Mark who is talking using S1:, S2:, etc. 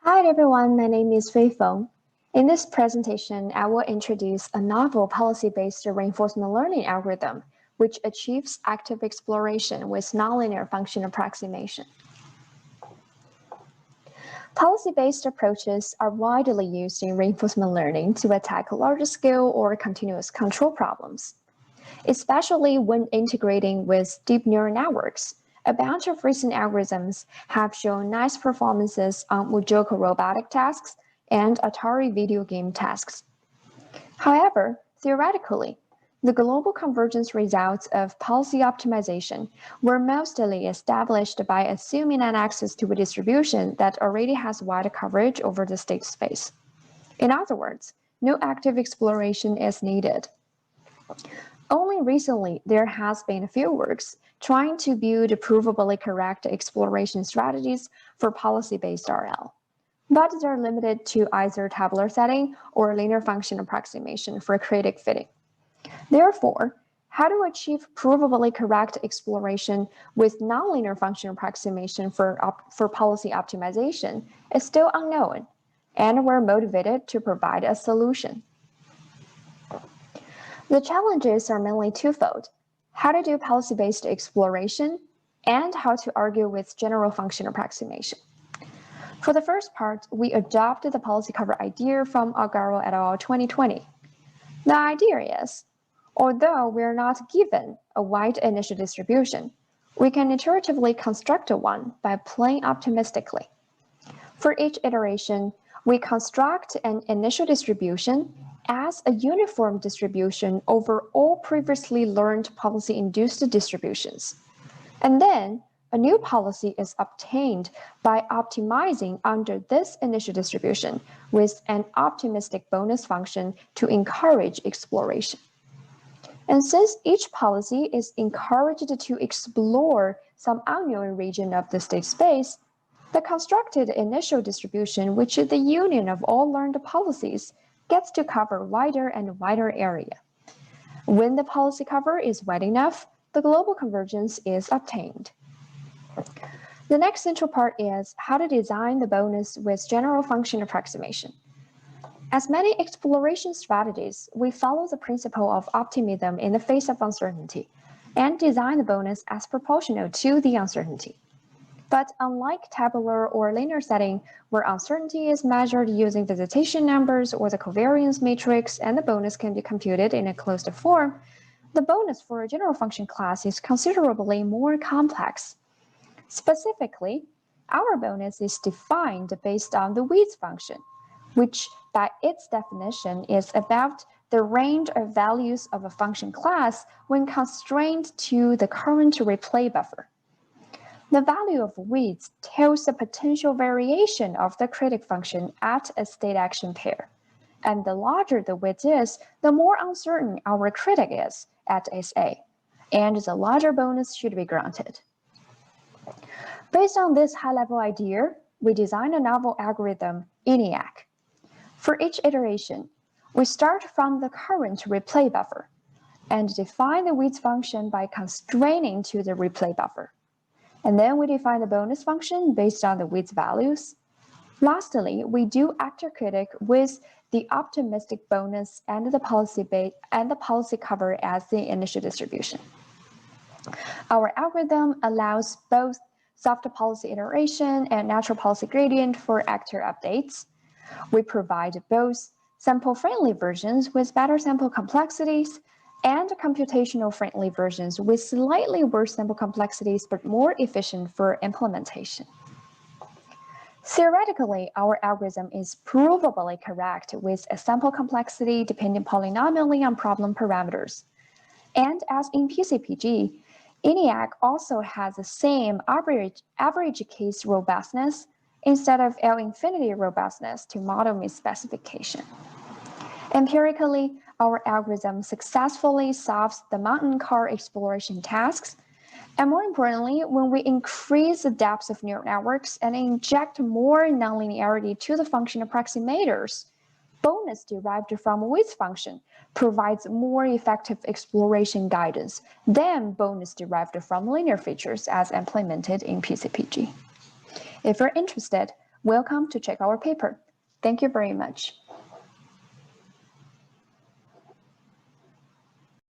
S1: Hi everyone, my name is Fei Feng. In this presentation, I will introduce a novel policy-based reinforcement learning algorithm which achieves active exploration with nonlinear function approximation. Policy-based approaches are widely used in reinforcement learning to attack large-scale or continuous control problems, especially when integrating with deep neural networks. A bunch of recent algorithms have shown nice performances on Mujoko robotic tasks and Atari video game tasks. However, theoretically, the global convergence results of policy optimization were mostly established by assuming an access to a distribution that already has wide coverage over the state space. In other words, no active exploration is needed. Only recently, there has been a few works trying to build provably correct exploration strategies for policy-based RL, but they're limited to either tabular setting or linear function approximation for critic fitting. Therefore, how to achieve provably correct exploration with nonlinear function approximation for policy optimization is still unknown, and we're motivated to provide a solution. The challenges are mainly twofold: how to do policy-based exploration and how to argue with general function approximation. For the first part, we adopted the policy cover idea from Algaro et al. 2020. The idea is, although we are not given a wide initial distribution, we can iteratively construct one by playing optimistically. For each iteration, we construct an initial distribution as a uniform distribution over all previously learned policy-induced distributions. And then a new policy is obtained by optimizing under this initial distribution with an optimistic bonus function to encourage exploration. And since each policy is encouraged to explore some unknown region of the state space, the constructed initial distribution, which is the union of all learned policies, gets to cover wider and wider area. When the policy cover is wide enough, the global convergence is obtained. The next central part is how to design the bonus with general function approximation. As many exploration strategies, we follow the principle of optimism in the face of uncertainty and design the bonus as proportional to the uncertainty. But unlike tabular or linear setting, where uncertainty is measured using visitation numbers or the covariance matrix and the bonus can be computed in a closed form, the bonus for a general function class is considerably more complex. Specifically, our bonus is defined based on the width function, which by its definition is about the range of values of a function class when constrained to the current replay buffer. The value of width tells the potential variation of the critic function at a state action pair. And the larger the width is, the more uncertain our critic is at SA, and the larger bonus should be granted. Based on this high-level idea, we designed a novel algorithm, ENIAC. For each iteration, we start from the current replay buffer and define the width function by constraining to the replay buffer. And then we define the bonus function based on the width values. Lastly, we do actor-critic with the optimistic bonus and the policy cover as the initial distribution. Our algorithm allows both soft policy iteration and natural policy gradient for actor updates. We provide both sample-friendly versions with better sample complexities and computational-friendly versions with slightly worse sample complexities but more efficient for implementation. Theoretically, our algorithm is provably correct with a sample complexity depending polynomially on problem parameters. And as in PCPG, ENIAC also has the same average case robustness instead of L-infinity robustness to model misspecification. Empirically, our algorithm successfully solves the mountain car exploration tasks, and more importantly, when we increase the depth of neural networks and inject more nonlinearity to the function approximators, bonus derived from width function provides more effective exploration guidance than bonus derived from linear features as implemented in PCPG. If you're interested, welcome to check our paper. Thank you very much.